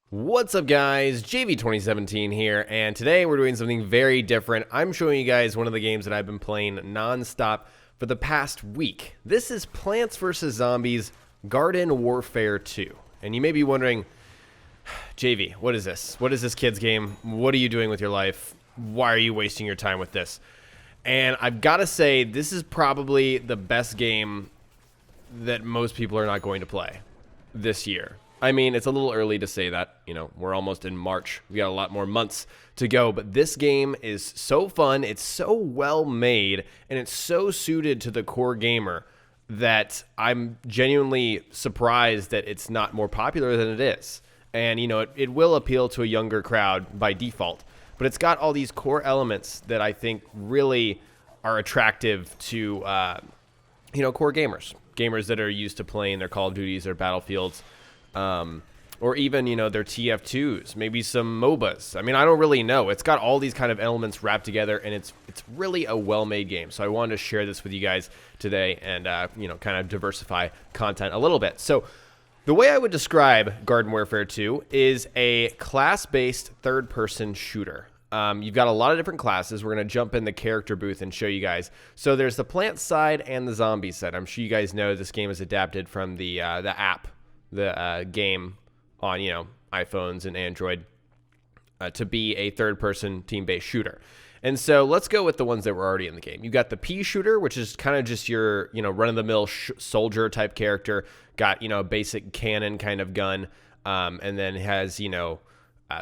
What's up guys, JV2017 here, and today we're doing something very different. I'm showing you guys one of the games that I've been playing non-stop for the past week. This is Plants vs. Zombies Garden Warfare 2. And you may be wondering, JV, what is this? What is this kid's game? What are you doing with your life? Why are you wasting your time with this? And I've got to say, this is probably the best game that most people are not going to play this year. I mean, it's a little early to say that. You know, we're almost in March. We got a lot more months to go. But this game is so fun. It's so well made. And it's so suited to the core gamer that I'm genuinely surprised that it's not more popular than it is. And, you know, it will appeal to a younger crowd by default. But it's got all these core elements that I think really are attractive to, you know, core gamers. Gamers that are used to playing their Call of Duties or Battlefields. Or even, you know, their TF2s, maybe some MOBAs. I mean, I don't really know. It's got all these kind of elements wrapped together, and it's really a well-made game. So I wanted to share this with you guys today and, you know, kind of diversify content a little bit. So the way I would describe Garden Warfare 2 is a class-based third-person shooter. You've got a lot of different classes. We're going to jump in the character booth and show you guys. So there's the plant side and the zombie side. I'm sure you guys know this game is adapted from the app. The game on, you know, iPhones and Android to be a third-person team-based shooter. And so let's go with the ones that were already in the game. You got the P shooter, which is kind of just your, you know, run-of-the-mill soldier type character. Got, you know, a basic cannon kind of gun, and then has, you know,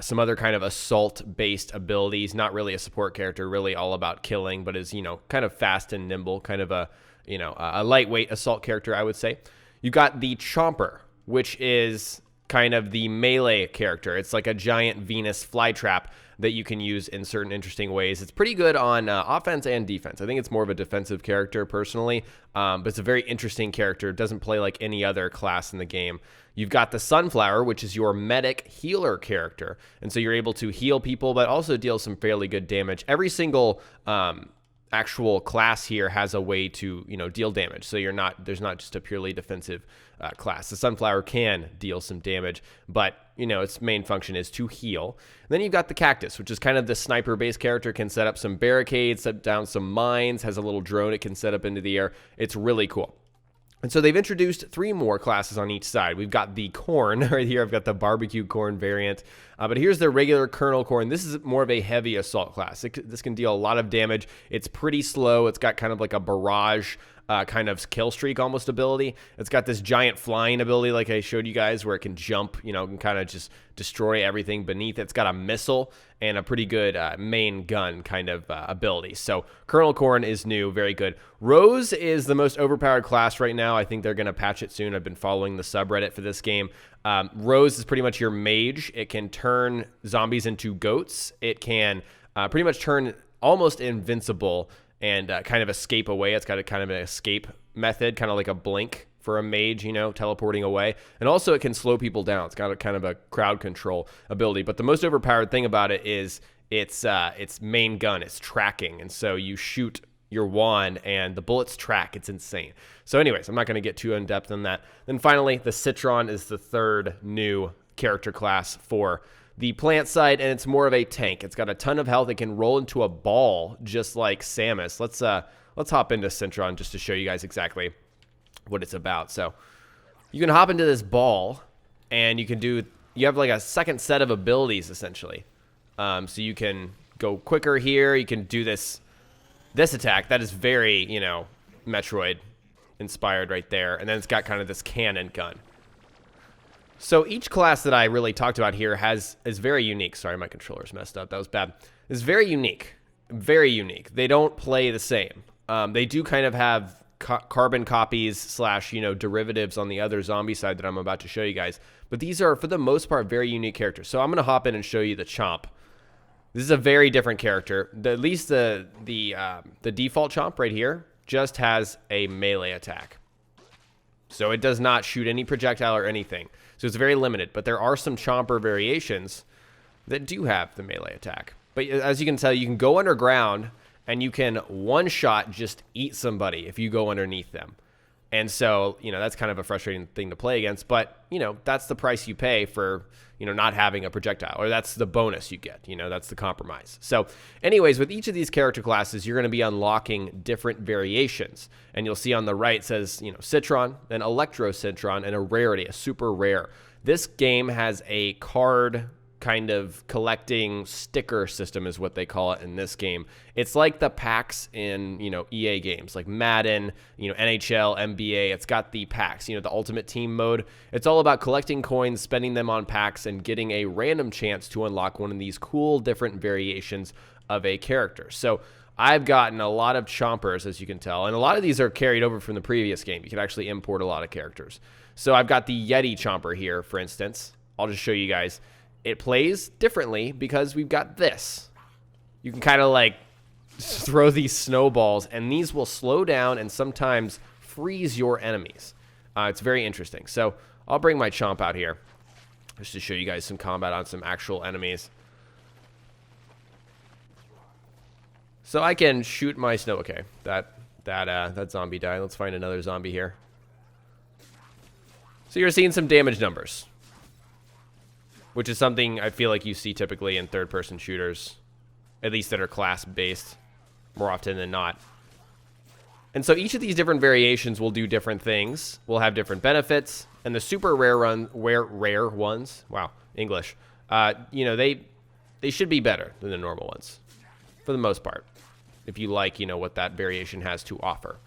some other kind of assault-based abilities. Not really a support character, really all about killing, but is, you know, kind of fast and nimble, kind of a, you know, a lightweight assault character, I would say. You got the Chomper, which is kind of the melee character. It's like a giant Venus flytrap that you can use in certain interesting ways. It's pretty good on offense and defense. I think it's more of a defensive character personally, but it's a very interesting character. It doesn't play like any other class in the game. You've got the Sunflower, which is your medic healer character. And so you're able to heal people, but also deal some fairly good damage. Every single actual class here has a way to, you know, deal damage. So there's not just a purely defensive class. The Sunflower can deal some damage, but, you know, its main function is to heal. And then you've got the Cactus, which is kind of the sniper-based character, can set up some barricades, set down some mines, has a little drone it can set up into the air. It's really cool. And so they've introduced 3 more classes on each side. We've got the corn right here. I've got the barbecue corn variant. But here's the regular kernel corn. This is more of a heavy assault class. This can deal a lot of damage. It's pretty slow. It's got kind of like a barrage kind of kill streak almost ability. It's got this giant flying ability like I showed you guys where it can jump, you know, and kind of just destroy everything beneath it. It's got a missile and a pretty good main gun kind of ability. So Colonel Corn is new, very good. Rose is the most overpowered class right now. I think they're going to patch it soon. I've been following the subreddit for this game. Rose is pretty much your mage. It can turn zombies into goats. It can pretty much turn almost invincible and kind of escape away. It's got a kind of an escape method, kind of like a blink for a mage, you know, teleporting away. And also it can slow people down. It's got a kind of a crowd control ability. But the most overpowered thing about it is its main gun. It's tracking. And so you shoot your wand and the bullets track. It's insane. So anyways, I'm not going to get too in-depth on that. Then finally, the Citron is the third new character class for the plant side, and it's more of a tank. It's got a ton of health. It can roll into a ball just like Samus. Let's hop into Citron just to show you guys exactly what it's about. So you can hop into this ball, and you have like a second set of abilities essentially. So you can go quicker here. You can do this attack that is very, you know, Metroid inspired right there, and then it's got kind of this cannon gun. So each class that I really talked about here is very unique. Sorry, my controller's messed up. That was bad. It's very unique. Very unique. They don't play the same. They do kind of have carbon copies / you know, derivatives on the other zombie side that I'm about to show you guys. But these are, for the most part, very unique characters. So I'm going to hop in and show you the Chomp. This is a very different character. At least the default Chomp right here just has a melee attack. So it does not shoot any projectile or anything. So it's very limited. But there are some Chomper variations that do have the melee attack. But as you can tell, you can go underground and you can one-shot just eat somebody if you go underneath them. And so, that's kind of a frustrating thing to play against. But, that's the price you pay for, not having a projectile. Or that's the bonus you get. That's the compromise. So, anyways, with each of these character classes, you're going to be unlocking different variations. And you'll see on the right says, Citron, an Electro Citron, and a rarity, a super rare. This game has a card kind of collecting sticker system is what they call it in this game. It's like the packs in, EA games like Madden, NHL, NBA. It's got the packs, the ultimate team mode. It's all about collecting coins, spending them on packs, and getting a random chance to unlock one of these cool different variations of a character. So I've gotten a lot of chompers, as you can tell, and a lot of these are carried over from the previous game. You can actually import a lot of characters. So I've got the Yeti chomper here, for instance. I'll just show you guys. It plays differently because we've got this. You can kind of like throw these snowballs, and these will slow down and sometimes freeze your enemies. It's very interesting. So I'll bring my chomp out here just to show you guys some combat on some actual enemies. So I can shoot my snow. Okay, that zombie died. Let's find another zombie here. So you're seeing some damage numbers, which is something I feel like you see typically in third-person shooters, at least that are class-based, more often than not. And so each of these different variations will do different things, will have different benefits, and the super rare ones, wow, English, they should be better than the normal ones, for the most part, if you like, what that variation has to offer.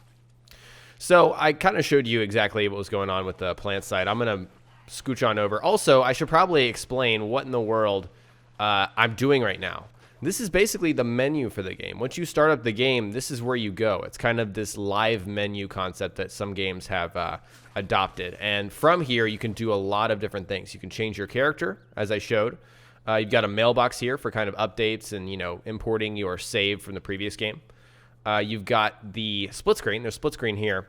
So I kind of showed you exactly what was going on with the plant side. I'm going to scooch on over. Also, I should probably explain what in the world I'm doing right now. This is basically the menu for the game. Once you start up the game, this is where you go. It's kind of this live menu concept that some games have adopted. And from here, you can do a lot of different things. You can change your character, as I showed. You've got a mailbox here for kind of updates and, importing your save from the previous game. You've got the split screen. There's split screen here.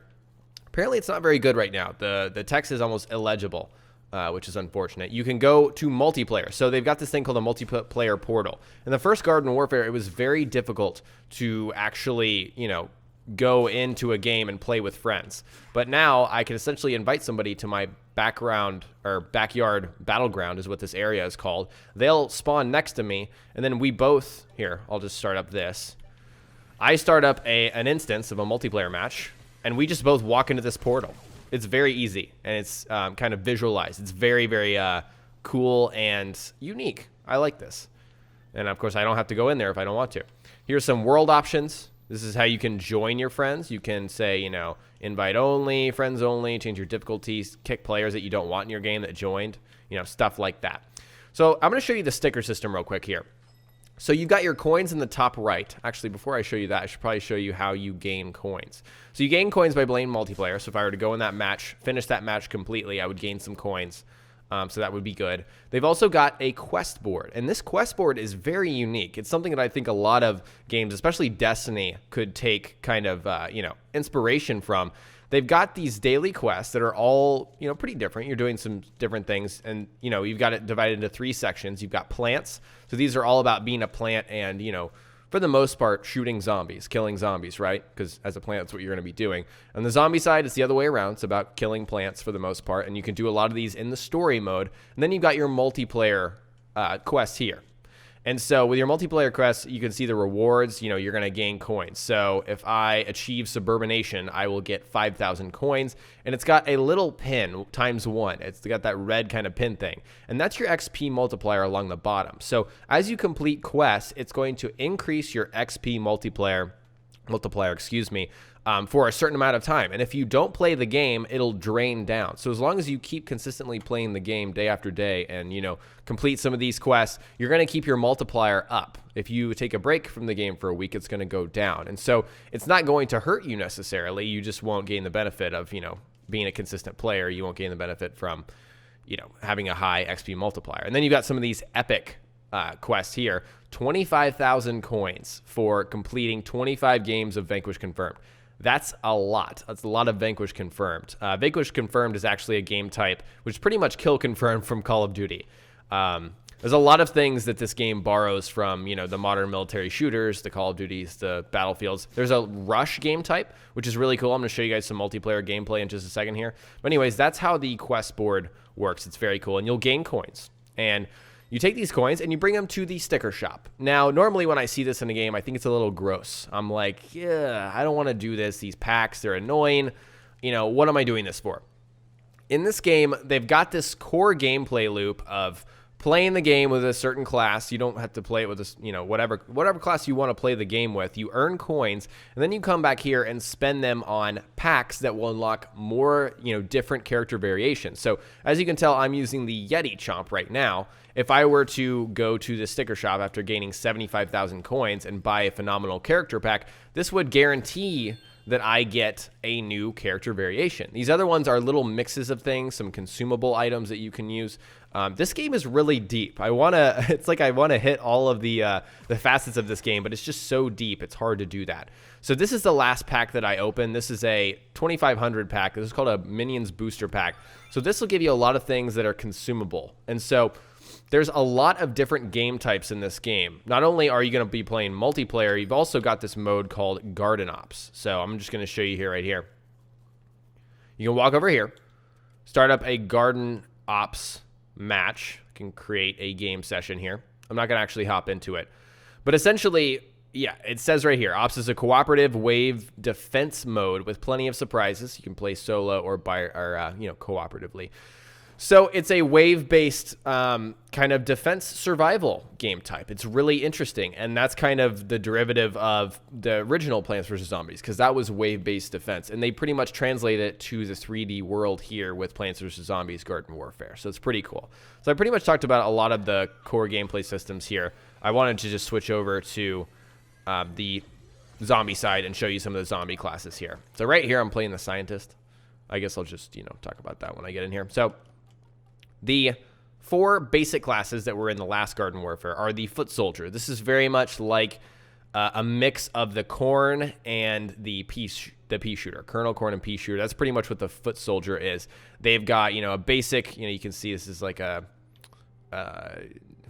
Apparently, it's not very good right now. The text is almost illegible. Which is unfortunate. You can go to multiplayer. So they've got this thing called a multiplayer portal. In the first Garden Warfare, it was very difficult to actually, go into a game and play with friends. But now I can essentially invite somebody to my background or backyard battleground is what this area is called. They'll spawn next to me, and then we both, here, I'll just start up this. I start up an instance of a multiplayer match, and we just both walk into this portal. It's very easy, and it's kind of visualized. It's very, very cool and unique. I like this. And, of course, I don't have to go in there if I don't want to. Here's some world options. This is how you can join your friends. You can say, invite only, friends only, change your difficulties, kick players that you don't want in your game that joined, stuff like that. So I'm going to show you the sticker system real quick here. So you've got your coins in the top right. Actually, before I show you that, I should probably show you how you gain coins. So you gain coins by playing multiplayer. So if I were to go in that match, finish that match completely, I would gain some coins. So that would be good. They've also got a quest board. And this quest board is very unique. It's something that I think a lot of games, especially Destiny, could take kind of, inspiration from. They've got these daily quests that are all, pretty different. You're doing some different things. And, you've got it divided into 3 sections. You've got plants. So these are all about being a plant and, for the most part, shooting zombies, killing zombies, right? Because as a plant, that's what you're going to be doing. On the zombie side, it's the other way around. It's about killing plants for the most part. And you can do a lot of these in the story mode. And then you've got your multiplayer quests here. And so with your multiplayer quests, you can see the rewards. You're going to gain coins. So if I achieve suburbanation, I will get 5,000 coins. And it's got a little pin × 1. It's got that red kind of pin thing. And that's your XP multiplier along the bottom. So as you complete quests, it's going to increase your XP multiplier, for a certain amount of time. And if you don't play the game, it'll drain down. So as long as you keep consistently playing the game day after day and, complete some of these quests, you're going to keep your multiplier up. If you take a break from the game for a week, it's going to go down. And so it's not going to hurt you necessarily. You just won't gain the benefit of, being a consistent player. You won't gain the benefit from, having a high XP multiplier. And then you've got some of these epic quest here, 25,000 coins for completing 25 games of Vanquish Confirmed. That's a lot. That's a lot of Vanquish Confirmed. Vanquish Confirmed is actually a game type which is pretty much kill confirmed from Call of Duty. there's a lot of things that this game borrows from, you know, the modern military shooters, the Call of Duties, the Battlefields. There's a rush game type, which is really cool. I'm going to show you guys some multiplayer gameplay in just a second here. But anyways, that's how the quest board works. It's very cool. And you'll gain coins. And you take these coins and you bring them to the sticker shop. Now, normally when I see this in a game, I think it's a little gross. I'm like, yeah, I don't want to do this. These packs, they're annoying. You know, what am I doing this for? In this game, they've got this core gameplay loop of playing the game with a certain class. You don't have to play it with a, you know, whatever class you want to play the game with. You earn coins, and then you come back here and spend them on packs that will unlock more, you know, different character variations. So as you can tell, I'm using the Yeti Chomp right now. If I were to go to the sticker shop after gaining 75,000 coins and buy a phenomenal character pack, this would guarantee that I get a new character variation. These other ones are little mixes of things, some consumable items that you can use. This game is really deep. It's like I want to hit all of the facets of this game, but it's just so deep, it's hard to do that. So this is the last pack that I opened. This is a 2,500 pack. This is called a Minions Booster Pack. So this will give you a lot of things that are consumable. And so there's a lot of different game types in this game. Not only are you going to be playing multiplayer, you've also got this mode called Garden Ops. So I'm just going to show you here right here. You can walk over here, start up a Garden Ops match. I can create a game session here. I'm not going to actually hop into it. But essentially, yeah, it says right here, Ops is a cooperative wave defense mode with plenty of surprises. You can play solo or cooperatively. So it's a wave-based kind of defense survival game type. It's really interesting, and that's kind of the derivative of the original Plants vs. Zombies, because that was wave-based defense, and they pretty much translate it to the 3D world here with Plants vs. Zombies Garden Warfare. So it's pretty cool. So I pretty much talked about a lot of the core gameplay systems here. I wanted to just switch over to the zombie side and show you some of the zombie classes here. So right here, I'm playing the Scientist. I guess I'll just, you know, talk about that when I get in here. So the 4 basic classes that were in the last Garden Warfare are the Foot Soldier. This is very much like a mix of the Corn and the pea shooter. Colonel Corn and pea shooter. That's pretty much what the Foot Soldier is. They've got, you know, a basic, you know, you can see this is like a,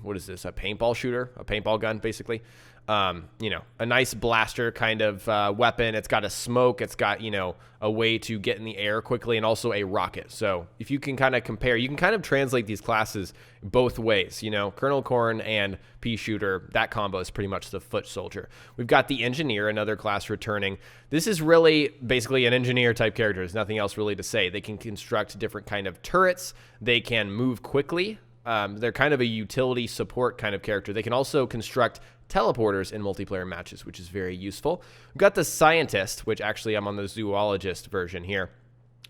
what is this? A paintball shooter, a paintball gun, basically. You know, a nice blaster kind of weapon. It's got a smoke. It's got, you know, a way to get in the air quickly, and also a rocket. So if you can kind of compare, you can kind of translate these classes both ways. You know, Colonel Corn and pea shooter, that combo is pretty much the Foot Soldier. We've got the Engineer, another class returning. This is really basically an engineer type character. There's nothing else really to say. They can construct different kind of turrets. They can move quickly. They're kind of a utility support kind of character. They can also construct teleporters in multiplayer matches, which is very useful. We've got the Scientist, which actually I'm on the Zoologist version here,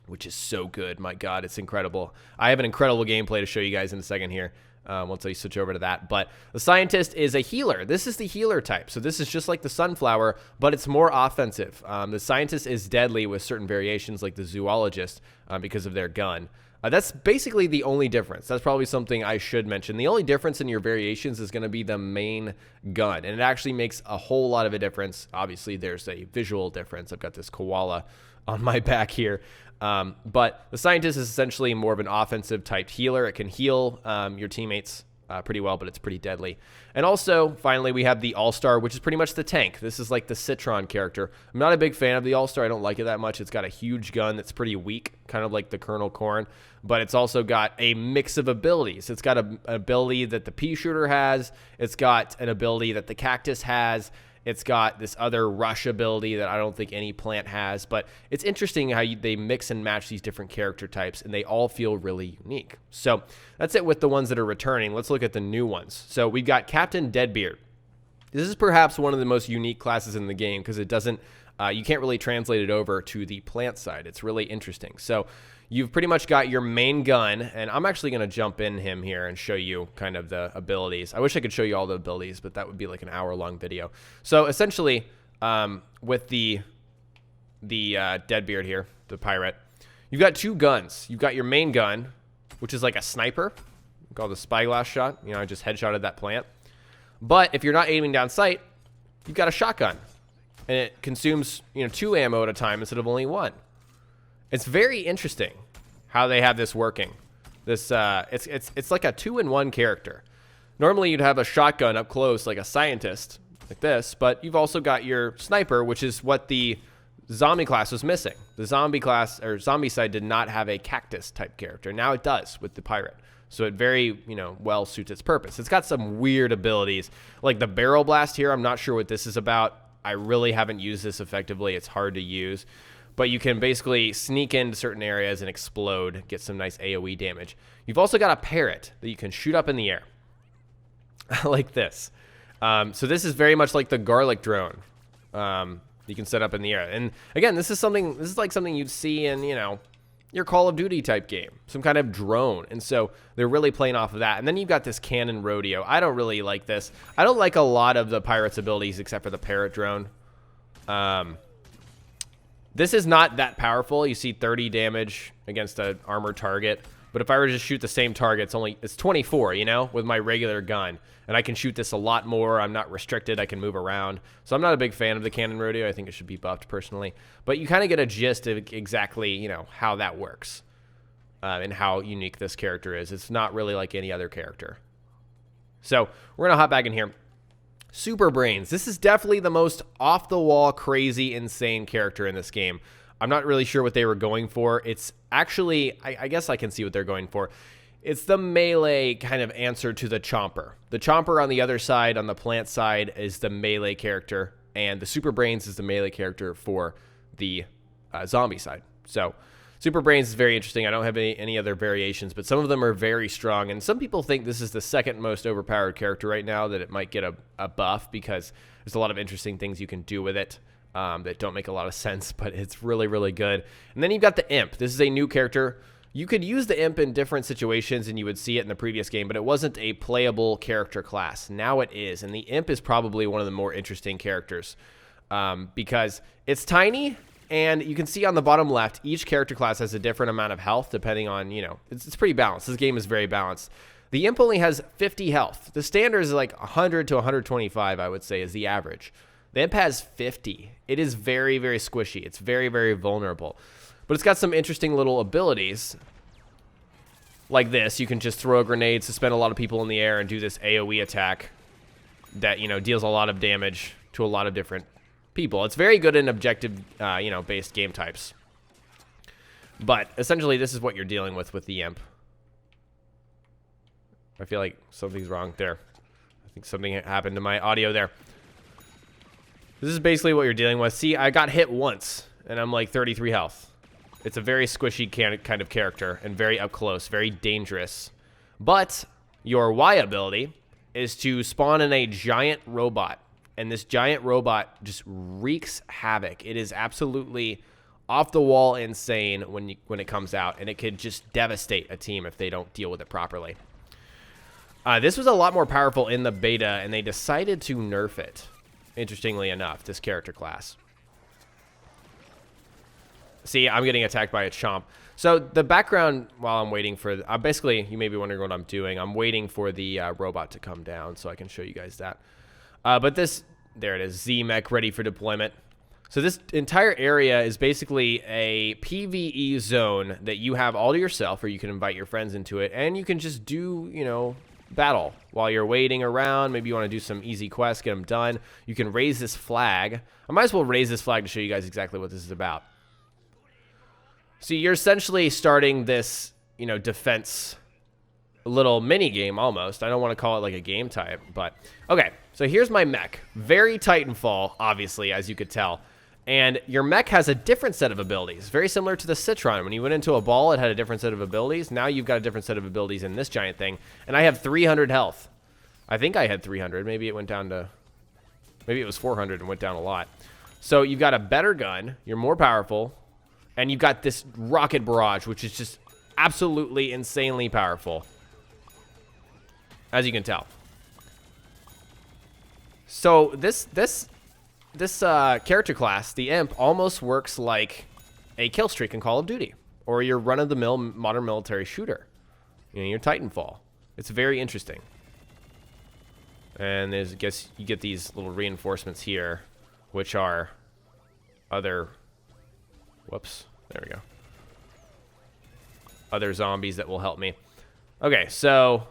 which is so good. My God, it's incredible. I have an incredible gameplay to show you guys in a second here once I switch over to that. But the Scientist is a healer. This is the healer type. So this is just like the Sunflower, but it's more offensive. The Scientist is deadly with certain variations like the Zoologist because of their gun. That's basically the only difference. That's probably something I should mention. The only difference in your variations is going to be the main gun, and it actually makes a whole lot of a difference. Obviously, there's a visual difference. I've got this koala on my back here. But the Scientist is essentially more of an offensive type healer. It can heal your teammates pretty well, but it's pretty deadly. And also, finally, we have the All-Star, which is pretty much the tank. This is like the Citron character. I'm not a big fan of the All-Star. I don't like it that much. It's got a huge gun that's pretty weak, kind of like the Colonel Corn, but it's also got a mix of abilities. It's got an ability that the pea shooter has. It's got an ability that the cactus has. It's got this other rush ability that I don't think any plant has, but it's interesting how they mix and match these different character types, and they all feel really unique. So that's it with the ones that are returning. Let's look at the new ones. So we've got Captain Deadbeard. This is perhaps one of the most unique classes in the game because it doesn't, you can't really translate it over to the plant side. It's really interesting. So you've pretty much got your main gun, and I'm actually going to jump in him here and show you kind of the abilities. I wish I could show you all the abilities, but that would be like an hour-long video. So essentially, with the Deadbeard here, the pirate, you've got 2 guns. You've got your main gun, which is like a sniper, called the spyglass shot. You know, I just headshotted that plant. But if you're not aiming down sight, you've got a shotgun, and it consumes, you know, 2 ammo at a time instead of only 1. It's very interesting how they have this working. This it's like a 2-in-1 character. Normally you'd have a shotgun up close like a scientist like this, but you've also got your sniper, which is what the zombie class was missing. The zombie class, or zombie side, did not have a cactus type character. Now it does with the pirate. So it very, well suits its purpose. It's got some weird abilities. Like the barrel blast here, I'm not sure what this is about. I really haven't used this effectively. It's hard to use. But you can basically sneak into certain areas and explode, get some nice AoE damage. You've also got a parrot that you can shoot up in the air. Like this. So this is very much like the garlic drone. You can set up in the air. And again, this is like something you'd see in, your Call of Duty type game, some kind of drone. And so they're really playing off of that. And then you've got this cannon rodeo. I don't really like this. I don't like a lot of the pirate's abilities except for the parrot drone. This is not that powerful. You see 30 damage against an armored target. But if I were to just shoot the same target, it's 24, with my regular gun. And I can shoot this a lot more. I'm not restricted. I can move around. So I'm not a big fan of the cannon rodeo. I think it should be buffed personally. But you kind of get a gist of exactly, how that works. And how unique this character is. It's not really like any other character. So we're going to hop back in here. Super Brains. This is definitely the most off-the-wall, crazy, insane character in this game. I'm not really sure what they were going for. It's actually, I guess I can see what they're going for. It's the melee kind of answer to the Chomper. The Chomper on the other side, on the plant side, is the melee character, and the Super Brains is the melee character for the zombie side. So Super Brains is very interesting. I don't have any other variations, but some of them are very strong, and some people think this is the second most overpowered character right now, that it might get a buff because there's a lot of interesting things you can do with it. That don't make a lot of sense, but it's really, really good. And then you've got the Imp. This is a new character. You could use the Imp in different situations, and you would see it in the previous game, but it wasn't a playable character class. Now it is, and the Imp is probably one of the more interesting characters because it's tiny, and you can see on the bottom left, each character class has a different amount of health depending on, it's pretty balanced. This game is very balanced. The Imp only has 50 health. The standard is like 100 to 125, I would say, is the average. The Imp has 50. It is very, very squishy. It's very, very vulnerable. But it's got some interesting little abilities. Like this. You can just throw a grenade, suspend a lot of people in the air, and do this AoE attack that, deals a lot of damage to a lot of different people. It's very good in objective, based game types. But essentially, this is what you're dealing with the Imp. I feel like something's wrong there. I think something happened to my audio there. This is basically what you're dealing with. See, I got hit once, and I'm like 33 health. It's a very squishy kind of character, and very up close, very dangerous. But your Y ability is to spawn in a giant robot, and this giant robot just wreaks havoc. It is absolutely off-the-wall insane when it comes out, and it could just devastate a team if they don't deal with it properly. This was a lot more powerful in the beta, and they decided to nerf it. Interestingly enough, this character class. See, I'm getting attacked by a chomp. So the background, while I'm waiting for... basically, you may be wondering what I'm doing. I'm waiting for the robot to come down so I can show you guys that. But this... There it is. Z-Mech ready for deployment. So this entire area is basically a PvE zone that you have all to yourself, or you can invite your friends into it, and you can just do, battle while you're waiting around. Maybe you want to do some easy quests, get them done. You can raise this flag. I might as well raise this flag to show you guys exactly what this is about. So you're essentially starting this, defense little mini game almost. I don't want to call it like a game type, but okay. So here's my mech. Very Titanfall, obviously, as you could tell. And your mech has a different set of abilities, very similar to the Citron. When you went into a ball, it had a different set of abilities. Now you've got a different set of abilities in this giant thing. And I have 300 health. I think I had 300. Maybe it went down to... Maybe it was 400 and went down a lot. So you've got a better gun. You're more powerful. And you've got this rocket barrage, which is just absolutely insanely powerful. As you can tell. So this character class, the Imp, almost works like a kill streak in Call of Duty, or your run-of-the-mill modern military shooter, your Titanfall. It's very interesting. And I guess you get these little reinforcements here, which are other... Whoops, there we go. Other zombies that will help me. Okay, so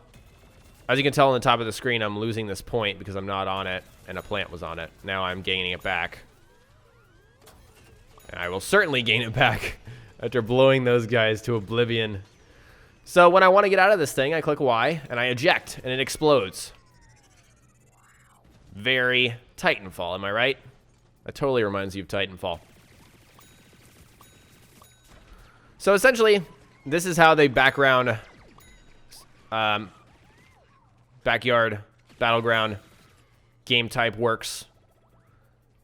As you can tell on the top of the screen, I'm losing this point because I'm not on it, and a plant was on it. Now I'm gaining it back. And I will certainly gain it back after blowing those guys to oblivion. So when I want to get out of this thing, I click Y, and I eject, and it explodes. Very Titanfall, am I right? That totally reminds you of Titanfall. So essentially, this is how the backyard battleground game type works.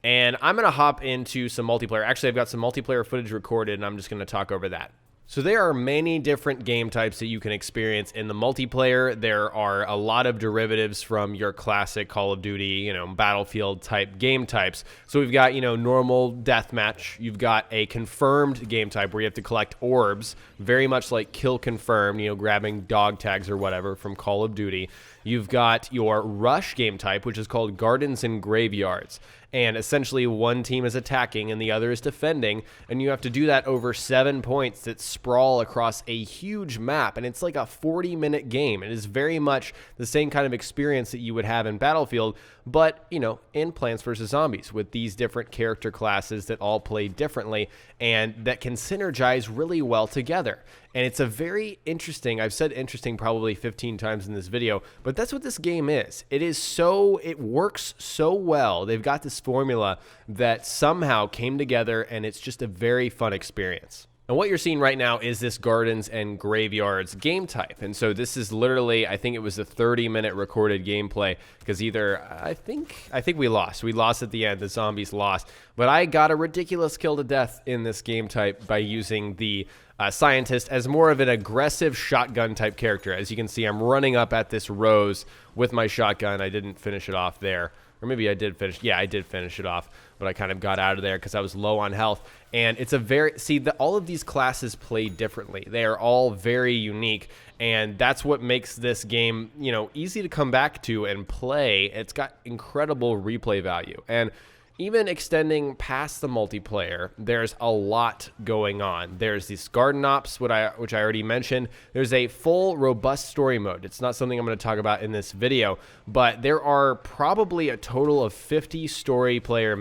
And I'm going to hop into some multiplayer. Actually, I've got some multiplayer footage recorded, and I'm just going to talk over that. So there are many different game types that you can experience in the multiplayer. There are a lot of derivatives from your classic Call of Duty, Battlefield type game types. So we've got, normal deathmatch. You've got a confirmed game type where you have to collect orbs, very much like kill confirmed, grabbing dog tags or whatever from Call of Duty. You've got your rush game type, which is called Gardens and Graveyards. And essentially one team is attacking and the other is defending, and you have to do that over 7 points that sprawl across a huge map, and it's like a 40-minute game. It is very much the same kind of experience that you would have in Battlefield, but, in Plants vs. Zombies with these different character classes that all play differently and that can synergize really well together. And it's a very interesting, I've said interesting probably 15 times in this video, but that's what this game is. It works so well. They've got this formula that somehow came together, and it's just a very fun experience. And what you're seeing right now is this Gardens and Graveyards game type. And so this is literally, I think it was a 30-minute recorded gameplay, because I think we lost. We lost at the end. The zombies lost. But I got a ridiculous kill to death in this game type by using the scientist as more of an aggressive shotgun type character. As you can see, I'm running up at this rose with my shotgun. I didn't finish it off there. Or maybe I did finish. Yeah, I did finish it off, but I kind of got out of there because I was low on health. And it's all of these classes play differently. They are all very unique, and that's what makes this game, easy to come back to and play. It's got incredible replay value. And even extending past the multiplayer, there's a lot going on. There's these garden ops, which I already mentioned. There's a full, robust story mode. It's not something I'm going to talk about in this video, but there are probably a total of 50 single-player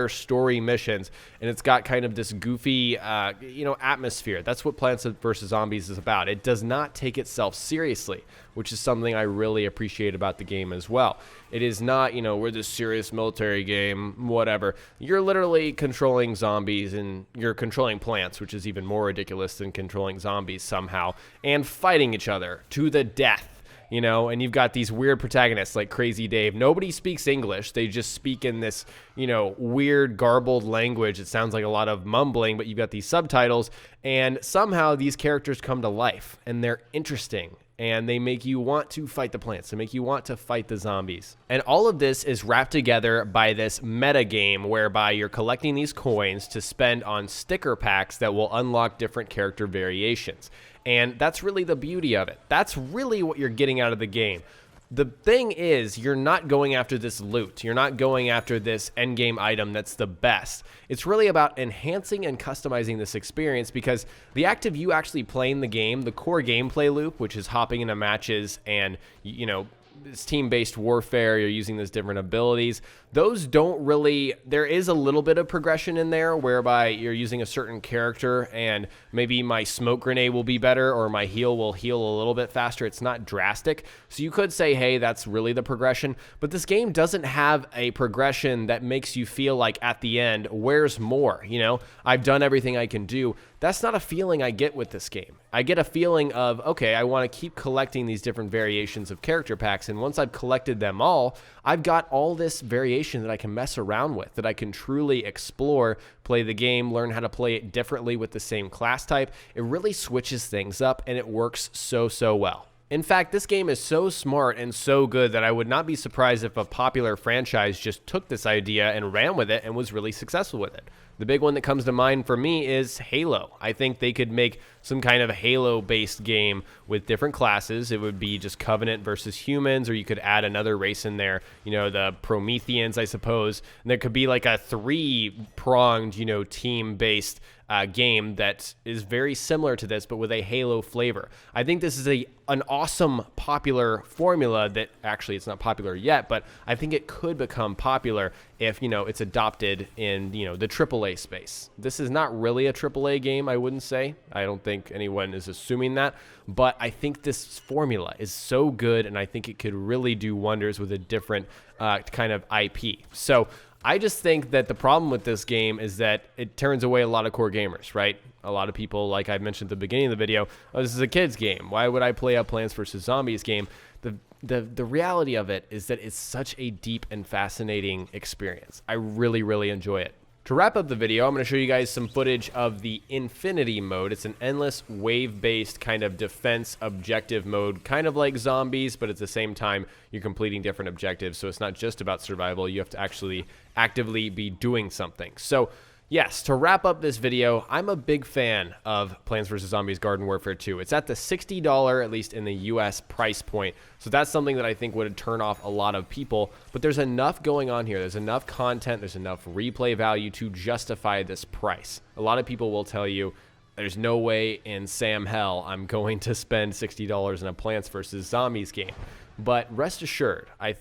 story missions, and it's got kind of this goofy, atmosphere. That's what Plants vs. Zombies is about. It does not take itself seriously, which is something I really appreciate about the game as well. It is not, we're this serious military game, whatever. You're literally controlling zombies, and you're controlling plants, which is even more ridiculous than controlling zombies somehow, and fighting each other to the death. And you've got these weird protagonists like Crazy Dave. Nobody speaks English. They just speak in this, weird garbled language. It sounds like a lot of mumbling, but you've got these subtitles, and somehow these characters come to life, and they're interesting. And they make you want to fight the plants. They make you want to fight the zombies. And all of this is wrapped together by this meta game whereby you're collecting these coins to spend on sticker packs that will unlock different character variations. And that's really the beauty of it. That's really what you're getting out of the game. The thing is, you're not going after this loot. You're not going after this endgame item that's the best. It's really about enhancing and customizing this experience, because the act of you actually playing the game, the core gameplay loop, which is hopping into matches and, it's team-based warfare, you're using those different abilities, those don't really, there is a little bit of progression in there whereby you're using a certain character and maybe my smoke grenade will be better or my heal will heal a little bit faster. It's not drastic. So you could say, hey, that's really the progression, but this game doesn't have a progression that makes you feel like at the end, where's more? I've done everything I can do. That's not a feeling I get with this game. I get a feeling of, okay, I want to keep collecting these different variations of character packs, and once I've collected them all, I've got all this variation that I can mess around with, that I can truly explore, play the game, learn how to play it differently with the same class type. It really switches things up, and it works so, so well. In fact, this game is so smart and so good that I would not be surprised if a popular franchise just took this idea and ran with it and was really successful with it. The big one that comes to mind for me is Halo. I think they could make some kind of Halo-based game with different classes. It would be just Covenant versus humans, or you could add another race in there, you know, the Prometheans, I suppose. And there could be like a three-pronged, you know, team-based game that is very similar to this, but with a Halo flavor. I think this is an awesome, popular formula that actually it's not popular yet, but I think it could become popular if, you know, it's adopted in, you know, the AAA space. This is not really a AAA game, I wouldn't say. I don't think anyone is assuming that, but I think this formula is so good, and I think it could really do wonders with a different kind of IP. So I just think that the problem with this game is that it turns away a lot of core gamers, right? A lot of people, like I mentioned at the beginning of the video, oh, this is a kid's game. Why would I play a Plants vs. Zombies game? The reality of it is that it's such a deep and fascinating experience. I really, really enjoy it. To wrap up the video, I'm going to show you guys some footage of the Infinity mode. It's an endless wave-based kind of defense objective mode, kind of like zombies, but at the same time, you're completing different objectives. So it's not just about survival. You have to actually actively be doing something. So yes, to wrap up this video, I'm a big fan of Plants vs. Zombies Garden Warfare 2. It's at the $60, at least in the US, price point. So that's something that I think would turn off a lot of people. But there's enough going on here. There's enough content. There's enough replay value to justify this price. A lot of people will tell you, there's no way in Sam Hell I'm going to spend $60 in a Plants vs. Zombies game. But rest assured, I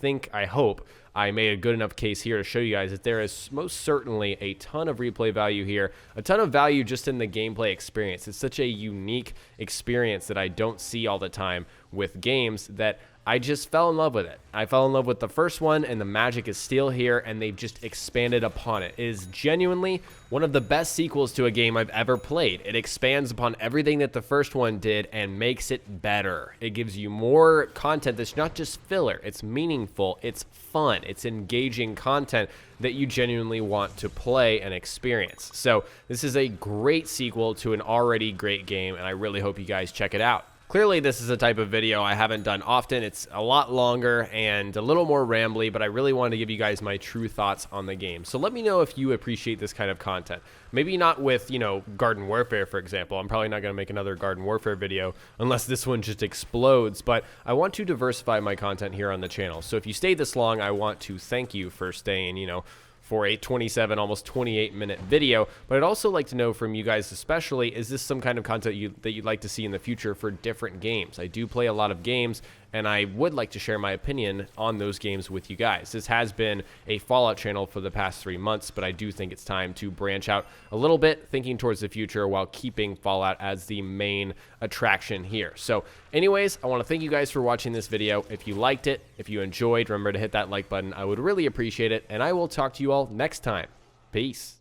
hope I made a good enough case here to show you guys that there is most certainly a ton of replay value here, a ton of value just in the gameplay experience. It's such a unique experience that I don't see all the time with games that I just fell in love with it. I fell in love with the first one, and the magic is still here, and they've just expanded upon it. It is genuinely one of the best sequels to a game I've ever played. It expands upon everything that the first one did and makes it better. It gives you more content that's not just filler. It's meaningful. It's fun. It's engaging content that you genuinely want to play and experience. So this is a great sequel to an already great game, and I really hope you guys check it out. Clearly, this is a type of video I haven't done often. It's a lot longer and a little more rambly, but I really wanted to give you guys my true thoughts on the game. So let me know if you appreciate this kind of content. Maybe not with, you know, Garden Warfare, for example. I'm probably not going to make another Garden Warfare video unless this one just explodes, but I want to diversify my content here on the channel. So if you stayed this long, I want to thank you for staying, you know, for a 27, almost 28-minute video. But I'd also like to know from you guys especially, is this some kind of content that you'd like to see in the future for different games? I do play a lot of games, and I would like to share my opinion on those games with you guys. This has been a Fallout channel for the past 3 months, but I do think it's time to branch out a little bit, thinking towards the future while keeping Fallout as the main attraction here. So anyways, I want to thank you guys for watching this video. If you liked it, if you enjoyed, remember to hit that like button. I would really appreciate it, and I will talk to you all next time. Peace.